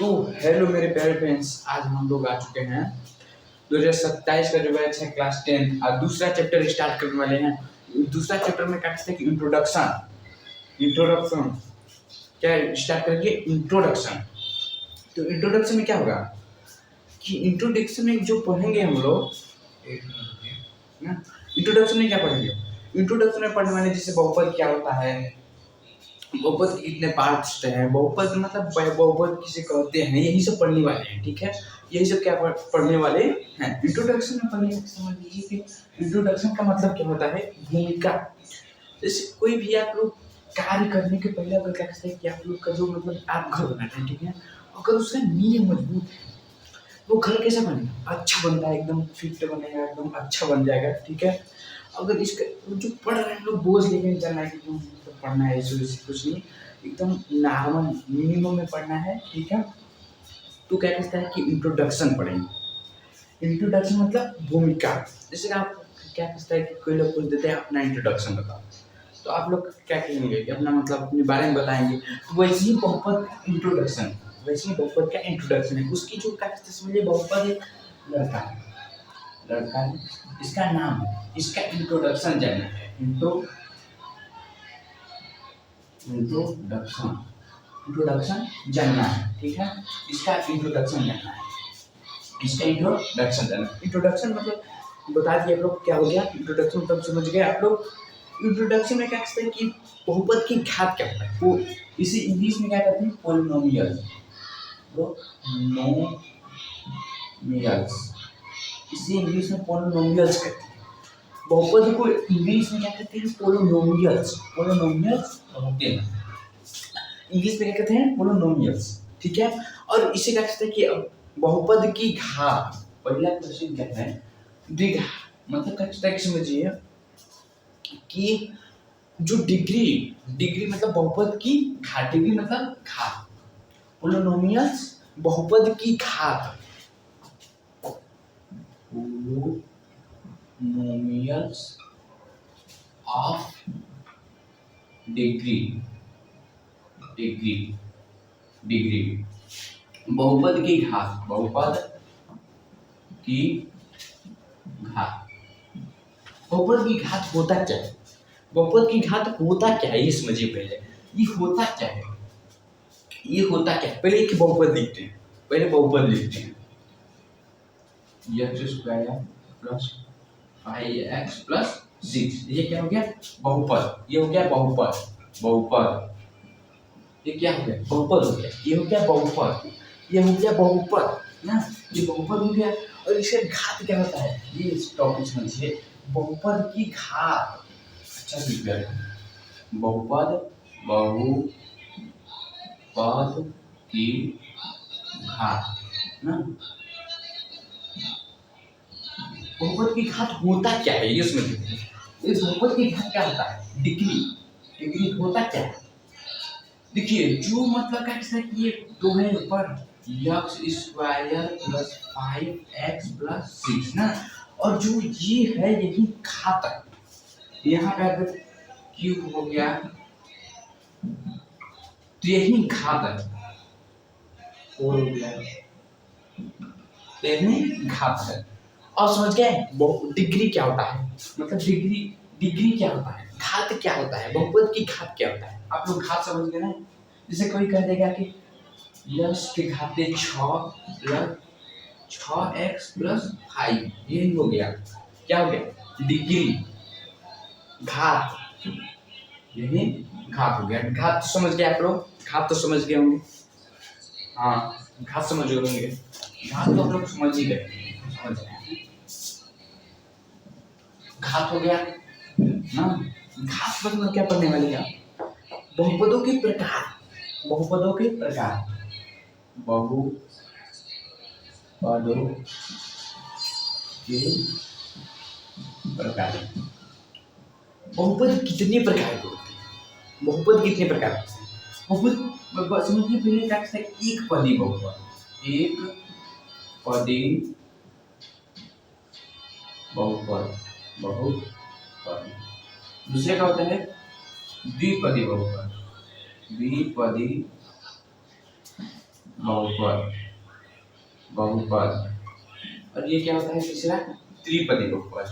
तो हेलो मेरे प्यारे फ्रेंड्स, आज हम लोग आ चुके हैं 2027 का जो बैच है क्लास 10 और दूसरा चैप्टर स्टार्ट करने वाले हैं। दूसरा चैप्टर में क्या कहते हैं कि इंट्रोडक्शन। इंट्रोडक्शन क्या स्टार्ट करेंगे? इंट्रोडक्शन। तो इंट्रोडक्शन में क्या होगा कि इंट्रोडक्शन में जो पढ़ेंगे हम लोग ना, इंट्रोडक्शन में क्या पढ़ेंगे? इंट्रोडक्शन में पढ़ने वाले जैसे बहुपद क्या होता है, बहुपद के कितने पार्ट्स हैं, बहुपद मतलब बहुपद किसे कहते हैं, यही सब पढ़ने वाले हैं। ठीक है, यही सब क्या पढ़ने वाले हैं। इंट्रोडक्शन में पढ़ने समझ लीजिए कि इंट्रोडक्शन का मतलब क्या होता है, भूमिका। जैसे कोई भी आप लोग कार्य करने के पहले अगर क्या कहते हैं कि आप लोग का जो मतलब आप घर बना रहे हैं, ठीक है, अगर उसका नींव मजबूत है वो घर कैसा बनेगा? अच्छा बनता है, एकदम फिट बनेगा, एकदम अच्छा बन जाएगा। ठीक है, अगर इसका जो पढ़ रहे हैं लोग बोझ लेके नहीं चलना है कि तुम तो पढ़ना है, ऐसे वैसे कुछ नहीं, एकदम नॉर्मल मिनिमम में पढ़ना है। ठीक है, तो क्या कहता है कि इंट्रोडक्शन पढ़ेंगे। इंट्रोडक्शन मतलब भूमिका। जैसे कि आप क्या कहता है कि कोई लोग पूछ देते हैं अपना इंट्रोडक्शन बताओ, तो आप लोग क्या कहेंगे कि अपना मतलब अपने बारे में बताएंगे। तो वैसे ही बहुपद इंट्रोडक्शन, वैसे ही बहुपद का इंट्रोडक्शन है। उसकी जो क्या कहते हैं, समझिए बहुपद एक लड़का है, लड़का है, इसका नाम है, इसका इंट्रोडक्शन जानना है। इंट्रोडक्शन इंट्रोडक्शन जानना है। ठीक है, इसका इंट्रोडक्शन जानना है, इसका इंट्रोडक्शन जानना है। इंट्रोडक्शन मतलब बता दिए आप लोग क्या हो गया। इंट्रोडक्शन मतलब समझ गए आप लोग। इंट्रोडक्शन में क्या कहते हैं कि बहुपद की घात क्या होता है, वो इसे इंग्लिश में क्या कहते हैं, पोलिनोमियल। पोलिनोमियल्स, इसे इंग्लिश में पोलिनोमियल्स कहते हैं। बहुपद को इंग्लिश में क्या कहते हैं, पोलिनोमियल्स। पोलिनोमियल्स होते हैं इंग्लिश में, क्या कहते हैं, पोलिनोमियल्स। ठीक है, और इसे क्या कहते हैं कि बहुपद की घात। पहला क्वेश्चन क्या है, द्विघात मतलब क्या कहते हैं, समझिए कि जो डिग्री, डिग्री मतलब बहुपद की घात, डिग्री मतलब घात, पोलिनोमियल्स बहुपद की घात, polynomials of degree, degree, degree, बहुपद की घात, बहुपद की घात। बहुपद की घात होता क्या है? बहुपद की घात होता क्या है ये समझिए पहले। ये होता क्या है, ये होता क्या है, पहले एक बहुपद लिखते हैं, पहले बहुपद लिखते हैं। x square plus 5x plus 6, ये क्या हो गया, बहुपद। ये हो गया बहुपद, बहुपद। ये क्या हो गया, बहुपद हो गया। ये हो गया बहुपद, ये हो गया बहुपद ना, ये बहुपद हो गया। और इसे घात क्या होता है, ये इस टॉपिक समझिए, बहुपद की घात। अच्छा ठीक, बहुपद, बहुपद की घात ना, बहुपद की घात होता क्या है ये समझिए। इस बहुपद की घात क्या होता है, डिग्री, डिग्री होता क्या है। देखिए जो मतलब क्या कहते हैं कि ये दो है ऊपर, x square plus 5x plus 6 ना, और जो ये है यही घात है। यहाँ पे अगर क्यूब हो गया तो यही घात है, 4 हो गया तो यही घात है। और समझ गए डिग्री क्या होता है, मतलब डिग्री, डिग्री क्या होता है, घात क्या होता है, बहुपद की घात क्या होता है। आप लोग घात समझ गए ना। जैसे कोई कह देगा कि यस के घाते 6 प्लस 6x प्लस 5, ये हो गया, क्या हो गया, डिग्री, घात, यही घात हो गया। घात समझ गए आप लोग, घात तो समझ गए होंगे, हाँ घात समझ गए होंगे, घात तो आप लोग समझ ही गए, समझ गए। घात हो गया ना, घात मतलब क्या पढ़ने वाले हैं, बहुपदों के प्रकार, बहुपदों के प्रकार, बहुपदों के प्रकार। बहुपद कितने प्रकार के होते हैं, बहुपद कितने प्रकार के होते हैं, बहुपद समझिए पहले क्या है, एक पदी बहुपद, एक पदी बहुपद, बहुपद। दूसरे का होता है द्विपदी बहुपद, द्विपदी बहुपद, बहुपद। और ये क्या होता है तीसरा? त्रिपदी बहुपद,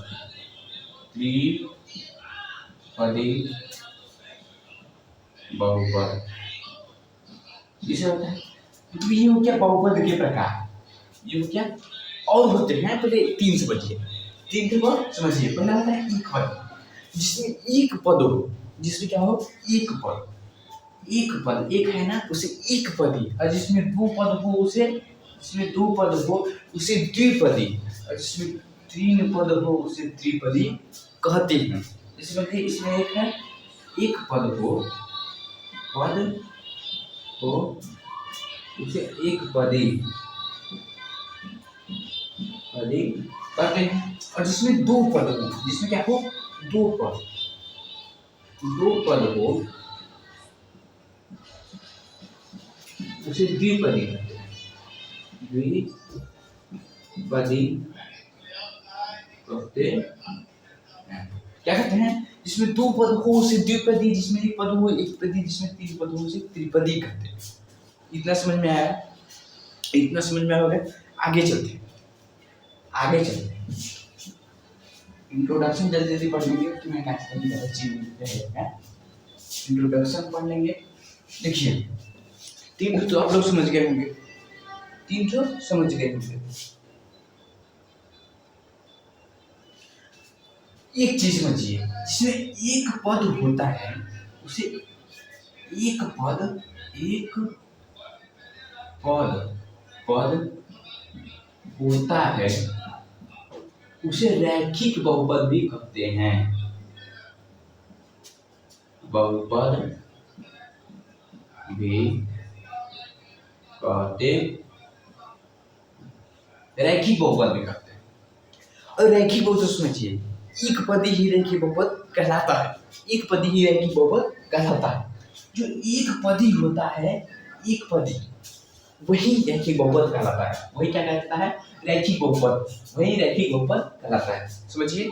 त्रिपदी बहुपद इसे होता है। तो ये हो क्या बहुपद के प्रकार, ये हो क्या और होते हैं। पहले तीन समझिए, तीन को समझिए। पहला होता है एक पद, जिसमें एक पद हो, जिसमें क्या हो एक पद, एक पद एक है ना उसे एक पदी। और जिसमें दो पद हो उसे, जिसमें दो पद हो उसे द्विपदी। और जिसमें तीन पद हो उसे त्रिपदी कहते हैं। इसमें इसमें एक है एक पद हो, पद हो उसे एक पदी पदी कहते हैं। और जिसमें दो पद हो, जिसमें क्या हो दो पद, दो पद हो उसे द्विपदी कहते हैं, द्विपदी कहते हैं। क्या कहते हैं? जिसमें दो पद हो उसे द्विपदी, जिसमें एक पद हो एक पदी, जिसमें तीन पद हो उसे त्रिपदी कहते हैं। इतना समझ में आया? इतना समझ में आया? आगे चलते, आगे चलते। इंट्रोडक्शन जल्दी जल्दी पढ़ लेंगे तो मैं ज़्यादा चीज है। इंट्रोडक्शन पढ़ लेंगे। देखिए तीन तो आप लोग समझ गए होंगे, तीन तो समझ गए होंगे। एक चीज समझिए, जिसमें एक पद होता है उसे एक पद, एक पद पद होता है उसे रैखिक बहुपद भी कहते हैं। बहुपद भी कहते, रैखिक बहुपद भी कहते हैं। और रैखिक बहुपद समझिए, एक पदी ही रैखिक बहुपद कहलाता है, एक पदी ही रैखिक बहुपद कहलाता है। जो एक पदी होता है, एक पदी, वही रैखिक बहुपद कहलाता है। वही क्या कहलाता है? रैखिक बहुपद, वही रैखिक बहुपद कहलाता है। समझिए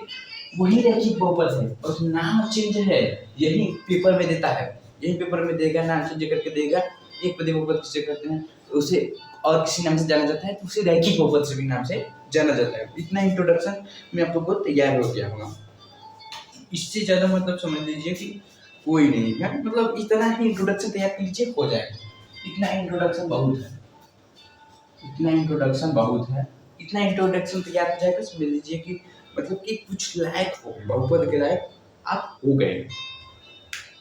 वही रैखिक बहुपद है, और नाम चेंज है, यही पेपर में देता है, यही पेपर में देगा, नाम चेंज करके देगा। एक पदी बहुपद किसे कहते हैं, उसे और किसी नाम से जाना जाता है तो उसे रैखिक बहुपद से भी नाम से जाना जाता है। इतना इंट्रोडक्शन में आप लोग को तैयार हो गया होगा। इससे ज़्यादा मतलब समझ लीजिए कि कोई नहीं है, मतलब इतना ही इंट्रोडक्शन तैयार कर लीजिए हो जाएगा। इतना इंट्रोडक्शन बहुत है, इतना इंट्रोडक्शन बहुत है। इतना इंट्रोडक्शन तैयार हो जाएगा, समझ लीजिए कि मतलब कि कुछ लायक हो, बहुपद के लायक आप हो गए,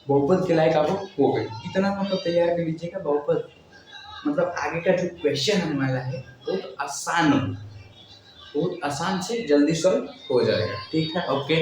बहुपद के लायक आप हो गए। इतना मतलब तैयार कर लीजिएगा। बहुपद मतलब आगे का जो क्वेश्चन होने वाला है बहुत आसान, बहुत आसान से जल्दी सॉल्व हो जाएगा। ठीक है, ओके।